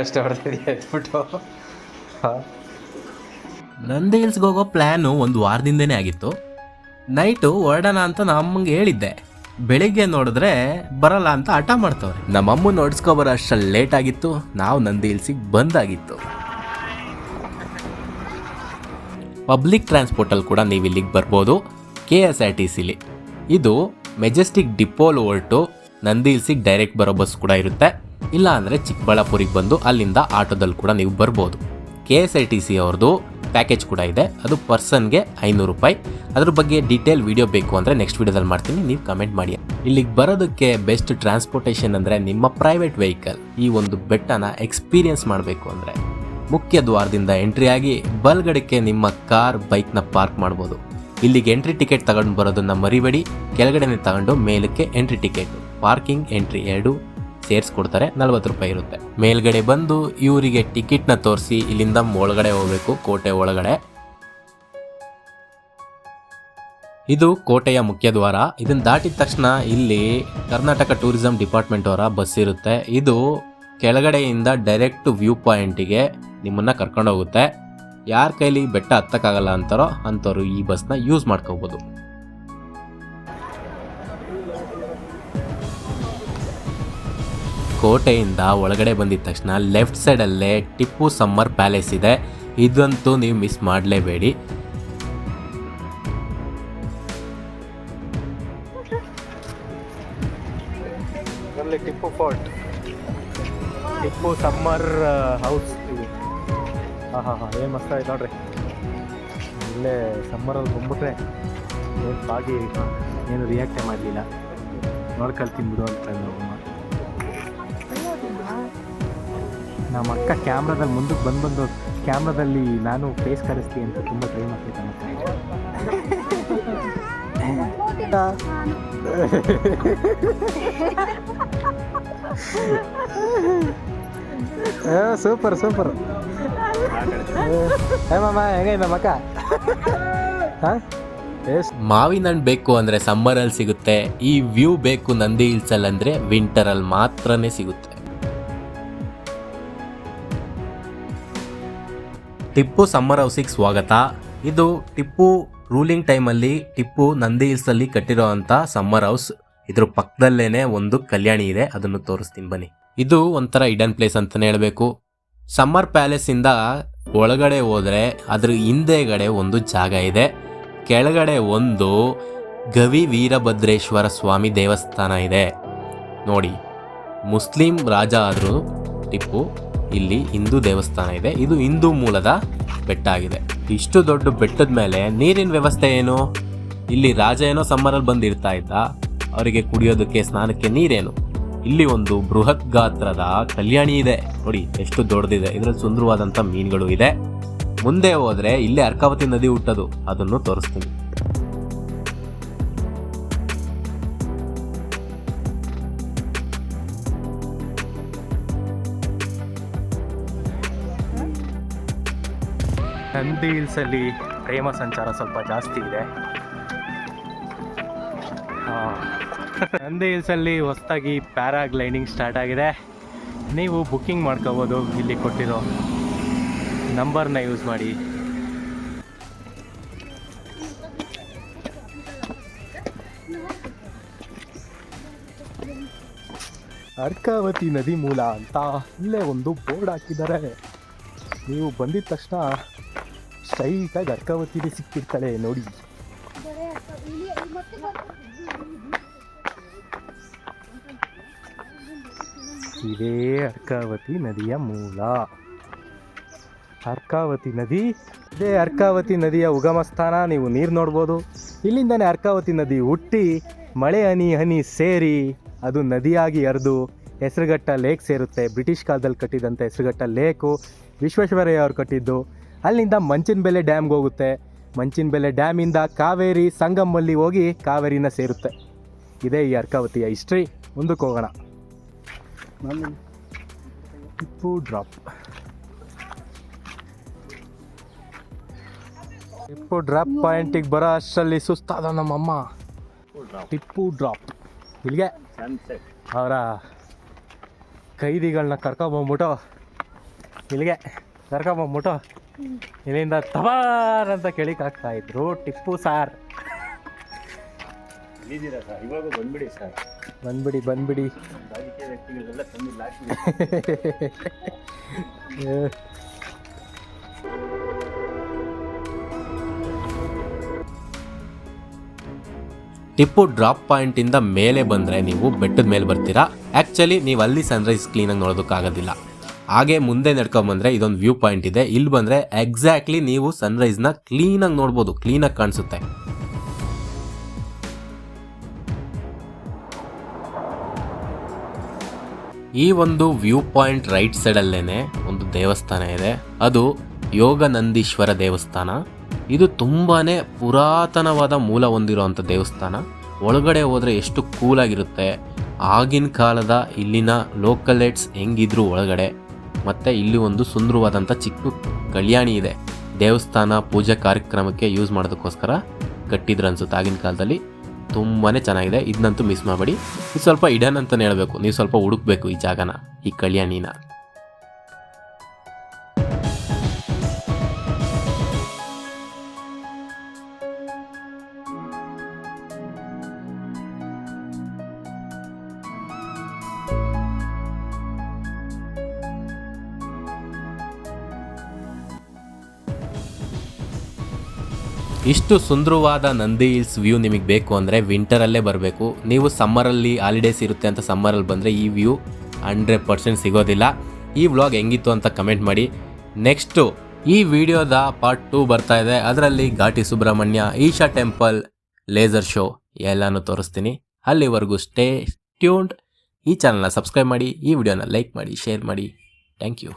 ಅಷ್ಟೇ ಹೊಡೆದಿದೆ ಎತ್ಬಿಟ್ಟು. ನಂದಿ ಹಿಲ್ಸ್ಗೆ ಹೋಗೋ ಪ್ಲ್ಯಾನು ಒಂದು ವಾರದಿಂದನೇ ಆಗಿತ್ತು. ನೈಟು ಹೊರಡೋಣ ಅಂತ ನಮ್ಮಂಗೆ ಹೇಳಿದ್ದೆ. ಬೆಳಿಗ್ಗೆ ನೋಡಿದ್ರೆ ಬರಲ್ಲ ಅಂತ ಹಠ ಮಾಡ್ತವ್ರೆ. ನಮ್ಮಮ್ಮ ನೋಡ್ಸ್ಕೊಬರೋ ಅಷ್ಟರಲ್ಲಿ ಲೇಟ್ ಆಗಿತ್ತು. ನಾವು ನಂದಿ ಹಿಲ್ಸಿಗೆ ಬಂದಾಗಿತ್ತು. ಪಬ್ಲಿಕ್ ಟ್ರಾನ್ಸ್ಪೋರ್ಟಲ್ಲಿ ಕೂಡ ನೀವು ಇಲ್ಲಿಗೆ ಬರ್ಬೋದು. KSRTCಲಿ ಇದು ಮೆಜೆಸ್ಟಿಕ್ ಡಿಪೋಲ್ ಹೊರಟು ನಂದಿ ಹಿಲ್ಸಿಗೆ ಡೈರೆಕ್ಟ್ ಬರೋ ಬಸ್ ಕೂಡ ಇರುತ್ತೆ. ಇಲ್ಲ ಅಂದರೆ ಚಿಕ್ಕಬಳ್ಳಾಪುರಿಗೆ ಬಂದು ಅಲ್ಲಿಂದ ಆಟೋದಲ್ಲಿ ಕೂಡ ನೀವು ಬರ್ಬೋದು. KSRTC ಅವ್ರದ್ದು ಪ್ಯಾಕೇಜ್ ಕೂಡ ಇದೆ. ಅದು ಪರ್ಸನ್ಗೆ 500 ರೂಪಾಯಿ. ಅದ್ರ ಬಗ್ಗೆ ಡೀಟೇಲ್ ವಿಡಿಯೋ ಬೇಕು ಅಂದರೆ ನೆಕ್ಸ್ಟ್ ವಿಡಿಯೋದಲ್ಲಿ ಮಾಡ್ತೀನಿ, ನೀವು ಕಮೆಂಟ್ ಮಾಡಿ. ಇಲ್ಲಿಗೆ ಬರೋದಕ್ಕೆ ಬೆಸ್ಟ್ ಟ್ರಾನ್ಸ್ಪೋರ್ಟೇಷನ್ ಅಂದರೆ ನಿಮ್ಮ ಪ್ರೈವೇಟ್ ವೆಹಿಕಲ್. ಈ ಒಂದು ಬೆಟ್ಟನ ಎಕ್ಸ್ಪೀರಿಯನ್ಸ್ ಮಾಡಬೇಕು ಅಂದರೆ ಮುಖ್ಯ ದ್ವಾರದಿಂದ ಎಂಟ್ರಿ ಆಗಿ ಬಲ್ಗಡೆಗೆ ನಿಮ್ಮ ಕಾರ್ ಬೈಕ್ನ ಪಾರ್ಕ್ ಮಾಡ್ಬೋದು. ಇಲ್ಲಿಗೆ ಎಂಟ್ರಿ ಟಿಕೆಟ್ ತಗೊಂಡು ಬರೋದನ್ನ ಮರಿಬೇಡಿ. ಕೆಳಗಡೆನೆ ತಗೊಂಡು ಮೇಲಕ್ಕೆ ಎಂಟ್ರಿ ಟಿಕೆಟ್, ಪಾರ್ಕಿಂಗ್, ಎಂಟ್ರಿ 2 ಸೇರಿಸ್ಕೊಡ್ತಾರೆ. 40 ರೂಪಾಯಿ ಇರುತ್ತೆ. ಮೇಲ್ಗಡೆ ಬಂದು ಇವರಿಗೆ ಟಿಕೆಟ್ನ ತೋರಿಸಿ ಇಲ್ಲಿಂದ ಒಳಗಡೆ ಹೋಗ್ಬೇಕು, ಕೋಟೆ ಒಳಗಡೆ. ಇದು ಕೋಟೆಯ ಮುಖ್ಯ ದ್ವಾರ. ಇದನ್ನು ದಾಟಿದ ತಕ್ಷಣ ಇಲ್ಲಿ ಕರ್ನಾಟಕ ಟೂರಿಸಂ ಡಿಪಾರ್ಟ್ಮೆಂಟ್ ಅವರ ಬಸ್ ಇರುತ್ತೆ. ಇದು ಕೆಳಗಡೆಯಿಂದ ಡೈರೆಕ್ಟ್ ವ್ಯೂ ಪಾಯಿಂಟಿಗೆ ನಿಮ್ಮನ್ನ ಕರ್ಕೊಂಡು ಹೋಗುತ್ತೆ. ಯಾರ ಕೈಲಿ ಬೆಟ್ಟ ಹತ್ತಕ್ಕಾಗಲ್ಲ ಅಂತಾರೋ ಅಂಥವ್ರು ಈ ಬಸ್ನ ಯೂಸ್ ಮಾಡ್ಕೋಬೋದು. ಕೋಟೆಯಿಂದ ಒಳಗಡೆ ಬಂದಿದ ತಕ್ಷಣ ಲೆಫ್ಟ್ ಸೈಡಲ್ಲೇ ಟಿಪ್ಪು ಸಮ್ಮರ್ ಪ್ಯಾಲೇಸ್ ಇದೆ. ಇದಂತೂ ನೀವು ಮಿಸ್ ಮಾಡಲೇಬೇಡಿ. Tipu fort, Tipu summer house ಇದು. ಏನು ಮಸ್ತ್ ಆಯ್ತು ನೋಡ್ರಿ. ಇಲ್ಲೇ ಸಮ್ಮರಲ್ಲಿ ಬಂದ್ಬಿಟ್ರೆ ಏನು ಬಾಗಿ ಏನು ರಿಯಾಕ್ಟೇ ಮಾಡಲಿಲ್ಲ. ನೋಡ್ಕೊಳ್ತೀನಿ ಬಿಡು ಅಂತ ನಮ್ಮ ಅಕ್ಕ ಕ್ಯಾಮ್ರಾದಲ್ಲಿ ಮುಂದಕ್ಕೆ ಬಂದು ಕ್ಯಾಮ್ರಾದಲ್ಲಿ ನಾನು ಫೇಸ್ ಕರೆಸ್ತೀನಿ ಅಂತ ತುಂಬ ಟ್ರೈ ಮಾಡ್ತಿದ್ದೆ. Super super. ಮಾಮ ಹೆಂಗೈತೆ ನಮ್ಮ ಅಕ್ಕ? ಮಾವಿನ ಹಣ್ಣು ಬೇಕು ಅಂದರೆ ಸಮ್ಮರಲ್ಲಿ ಸಿಗುತ್ತೆ. ಈ ವ್ಯೂ ಬೇಕು ನಂದಿ ಹಿಲ್ಸಲ್ಲಿ ಅಂದರೆ ವಿಂಟರಲ್ಲಿ ಮಾತ್ರನೇ ಸಿಗುತ್ತೆ. ಟಿಪ್ಪು ಸಮ್ಮರ್ ಹೌಸಿಗೆ ಸ್ವಾಗತ. ಇದು ಟಿಪ್ಪು ರೂಲಿಂಗ್ ಟೈಮಲ್ಲಿ ಟಿಪ್ಪು ನಂದಿ ಹಿಲ್ಸಲ್ಲಿ ಕಟ್ಟಿರೋ ಅಂಥ ಸಮ್ಮರ್ ಹೌಸ್. ಇದ್ರ ಪಕ್ಕದಲ್ಲೇನೆ ಒಂದು ಕಲ್ಯಾಣಿ ಇದೆ, ಅದನ್ನು ತೋರಿಸ್ತೀನಿ ಬನ್ನಿ. ಇದು ಒಂಥರ ಹಿಡನ್ ಪ್ಲೇಸ್ ಅಂತಲೇ ಹೇಳಬೇಕು. ಸಮ್ಮರ್ ಪ್ಯಾಲೇಸಿಂದ ಒಳಗಡೆ ಹೋದರೆ ಅದ್ರ ಹಿಂದೆಗಡೆ ಒಂದು ಜಾಗ ಇದೆ. ಕೆಳಗಡೆ ಒಂದು ಗವಿ ವೀರಭದ್ರೇಶ್ವರ ಸ್ವಾಮಿ ದೇವಸ್ಥಾನ ಇದೆ ನೋಡಿ. ಮುಸ್ಲಿಂ ರಾಜ ಆದರೂ ಟಿಪ್ಪು, ಇಲ್ಲಿ ಹಿಂದೂ ದೇವಸ್ಥಾನ ಇದೆ. ಇದು ಹಿಂದೂ ಮೂಲದ ಬೆಟ್ಟ ಆಗಿದೆ. ಇಷ್ಟು ದೊಡ್ಡ ಬೆಟ್ಟದ ಮೇಲೆ ನೀರಿನ ವ್ಯವಸ್ಥೆ ಏನು? ಇಲ್ಲಿ ರಾಜ ಏನೋ ಸಮ್ಮರಲ್ಲಿ ಬಂದಿರ್ತಾ ಇದ್ದ, ಅವರಿಗೆ ಕುಡಿಯೋದಕ್ಕೆ ಸ್ನಾನಕ್ಕೆ ನೀರೇನು? ಇಲ್ಲಿ ಒಂದು ಬೃಹತ್ ಗಾತ್ರದ ಕಲ್ಯಾಣಿ ಇದೆ ನೋಡಿ, ಎಷ್ಟು ದೊಡ್ಡದಿದೆ. ಇದರಲ್ಲಿ ಸುಂದರವಾದಂಥ ಮೀನುಗಳು ಇದೆ. ಮುಂದೆ ಹೋದರೆ ಇಲ್ಲೇ ಅರ್ಕಾವತಿ ನದಿ ಹುಟ್ಟೋದು, ಅದನ್ನು ತೋರಿಸ್ತೀನಿ. ನಂದಿ ಹಿಲ್ಸಲ್ಲಿ ಪ್ರೇಮ ಸಂಚಾರ ಸ್ವಲ್ಪ ಜಾಸ್ತಿ ಇದೆ. ನಂದಿ ಹಿಲ್ಸಲ್ಲಿ ಹೊಸದಾಗಿ ಪ್ಯಾರಾಗ್ಲೈಡಿಂಗ್ ಸ್ಟಾರ್ಟ್ ಆಗಿದೆ. ನೀವು ಬುಕ್ಕಿಂಗ್ ಮಾಡ್ಕೋಬೋದು. ಇಲ್ಲಿ ಕೊಟ್ಟಿರೋ ನಂಬರ್ನ ಯೂಸ್ ಮಾಡಿ. ಅರ್ಕಾವತಿ ನದಿ ಮೂಲ ಅಂತ ಇಲ್ಲೇ ಒಂದು ಬೋರ್ಡ್ ಹಾಕಿದ್ದಾರೆ. ನೀವು ಬಂದಿದ ತಕ್ಷಣ ಸ್ಟ್ರೈಟಾಗಿ ಅರ್ಕಾವತಿಗೆ ಸಿಕ್ಕಿರ್ತಾಳೆ ನೋಡಿ. ಇದೇ ಅರ್ಕಾವತಿ ನದಿಯ ಮೂಲ. ಅರ್ಕಾವತಿ ನದಿ, ಇದೇ ಅರ್ಕಾವತಿ ನದಿಯ ಉಗಮ ಸ್ಥಾನ. ನೀವು ನೀರು ನೋಡ್ಬೋದು. ಇಲ್ಲಿಂದನೇ ಅರ್ಕಾವತಿ ನದಿ ಹುಟ್ಟಿ ಮಳೆ ಹನಿ ಹನಿ ಸೇರಿ ಅದು ನದಿಯಾಗಿ ಹರಿದು ಹೆಸರುಘಟ್ಟ ಲೇಕ್ ಸೇರುತ್ತೆ. ಬ್ರಿಟಿಷ್ ಕಾಲದಲ್ಲಿ ಕಟ್ಟಿದಂಥ ಹೆಸರುಘಟ್ಟ ಲೇಕು ವಿಶ್ವೇಶ್ವರಯ್ಯ ಅವ್ರು ಕಟ್ಟಿದ್ದು. ಅಲ್ಲಿಂದ ಮಂಚಿನಬೆಲೆ ಡ್ಯಾಮ್ಗೆ ಹೋಗುತ್ತೆ. ಮಂಚಿನಬೆಲೆ ಡ್ಯಾಮಿಂದ ಕಾವೇರಿ ಸಂಗಮಲ್ಲಿ ಹೋಗಿ ಕಾವೇರಿನ ಸೇರುತ್ತೆ. ಇದೇ ಈ ಅರ್ಕಾವತಿಯ ಹಿಸ್ಟ್ರಿ. ಮುಂದಕ್ಕೆ ಹೋಗೋಣ. ಟಿಪ್ಪು ಡ್ರಾಪ್. ಟಿಪ್ಪು ಡ್ರಾಪ್ ಪಾಯಿಂಟಿಗೆ ಬರೋ ಅಷ್ಟರಲ್ಲಿ ಸುಸ್ತಾದ ನಮ್ಮಮ್ಮ. ಟಿಪ್ಪು ಡ್ರಾಪ್ ಇಲ್ಲಿಗೆ ಅವರ ಕೈದಿಗಳನ್ನ ಕರ್ಕೊಂಬಂದ್ಬಿಟ್ಟು ಇಲ್ಲಿಗೆ ಕರ್ಕೊಂಬಂದ್ಬಿಟ್ಟು ಇಲ್ಲಿಂದ ತಬಾರ್ ಅಂತ ಕೆಳಿಕಾಗ್ತಾ ಇದ್ರು ಟಿಪ್ಪು ಸಾರ್. ಇದ್ದೀರಾ ಸರ್, ಇವಾಗ ಬಂದ್ಬಿಡಿ ಸರ್, ಬಂದ್ಬಿಡಿ ರಾಜಕೀಯ ವ್ಯಕ್ತಿಗಳೆಲ್ಲ ತಂದಿಲ್ಲ. ಟಿಪ್ಪು ಡ್ರಾಪ್ ಪಾಯಿಂಟಿಂದ ಮೇಲೆ ಬಂದರೆ ನೀವು ಬೆಟ್ಟದ ಮೇಲೆ ಬರ್ತೀರಾ. ಆ್ಯಕ್ಚುಲಿ ನೀವು ಅಲ್ಲಿ ಸನ್ರೈಸ್ ಕ್ಲೀನಾಗಿ ನೋಡೋದಕ್ಕಾಗೋದಿಲ್ಲ. ಹಾಗೆ ಮುಂದೆ ನಡ್ಕೊಂಬಂದರೆ ಇದೊಂದು ವ್ಯೂ ಪಾಯಿಂಟ್ ಇದೆ. ಇಲ್ಲಿ ಬಂದರೆ ಎಕ್ಸಾಕ್ಟ್ಲಿ ನೀವು ಸನ್ರೈಸ್ನ ಕ್ಲೀನಾಗಿ ನೋಡ್ಬೋದು, ಕ್ಲೀನಾಗಿ ಕಾಣಿಸುತ್ತೆ. ಈ ಒಂದು ವ್ಯೂ ಪಾಯಿಂಟ್ ರೈಟ್ ಸೈಡಲ್ಲೇ ಒಂದು ದೇವಸ್ಥಾನ ಇದೆ. ಅದು ಯೋಗನಂದೀಶ್ವರ ದೇವಸ್ಥಾನ. ಇದು ತುಂಬಾ ಪುರಾತನವಾದ ಮೂಲ ಹೊಂದಿರುವಂಥ ದೇವಸ್ಥಾನ. ಒಳಗಡೆ ಹೋದರೆ ಎಷ್ಟು ಕೂಲಾಗಿರುತ್ತೆ. ಆಗಿನ ಕಾಲದ ಇಲ್ಲಿನ ಲೋಕಲೇಟ್ಸ್ ಹೆಂಗಿದ್ರು ಒಳಗಡೆ. ಮತ್ತು ಇಲ್ಲಿ ಒಂದು ಸುಂದರವಾದಂಥ ಚಿಕ್ಕ ಕಲ್ಯಾಣಿ ಇದೆ. ದೇವಸ್ಥಾನ ಪೂಜೆ ಕಾರ್ಯಕ್ರಮಕ್ಕೆ ಯೂಸ್ ಮಾಡೋದಕ್ಕೋಸ್ಕರ ಕಟ್ಟಿದ್ರು ಅನ್ಸುತ್ತೆ ಆಗಿನ ಕಾಲದಲ್ಲಿ. ತುಂಬಾ ಚೆನ್ನಾಗಿದೆ. ಇದನ್ನಂತೂ ಮಿಸ್ ಮಾಡಬೇಡಿ. ಇದು ಸ್ವಲ್ಪ ಇಡನ್ ಅಂತಲೇ ಹೇಳಬೇಕು. ನೀವು ಸ್ವಲ್ಪ ಹುಡುಕ್ಬೇಕು ಈ ಜಾಗನ, ಈ ಕಲ್ಯಾಣಿನ. ಇಷ್ಟು ಸುಂದರವಾದ ನಂದಿ ಹಿಲ್ಸ್ ವ್ಯೂ ನಿಮಗೆ ಬೇಕು ಅಂದರೆ ವಿಂಟರಲ್ಲೇ ಬರಬೇಕು. ನೀವು ಸಮ್ಮರಲ್ಲಿ ಹಾಲಿಡೇಸ್ ಇರುತ್ತೆ ಅಂತ ಸಮ್ಮರಲ್ಲಿ ಬಂದರೆ ಈ ವ್ಯೂ 100% ಸಿಗೋದಿಲ್ಲ. ಈ ವ್ಲಾಗ್ ಹೆಂಗಿತ್ತು ಅಂತ ಕಮೆಂಟ್ ಮಾಡಿ. ನೆಕ್ಸ್ಟು ಈ ವಿಡಿಯೋದ ಪಾರ್ಟ್ 2 ಬರ್ತಾ ಇದೆ. ಅದರಲ್ಲಿ Ghati Subrahmanya, Isha temple, laser show ಎಲ್ಲನೂ ತೋರಿಸ್ತೀನಿ. ಅಲ್ಲಿವರೆಗೂ ಸ್ಟೇ ಟ್ಯೂನ್ಡ್. ಈ ಚಾನಲ್ನ ಸಬ್ಸ್ಕ್ರೈಬ್ ಮಾಡಿ, ಈ ವಿಡಿಯೋನ ಲೈಕ್ ಮಾಡಿ, ಶೇರ್ ಮಾಡಿ. Thank you.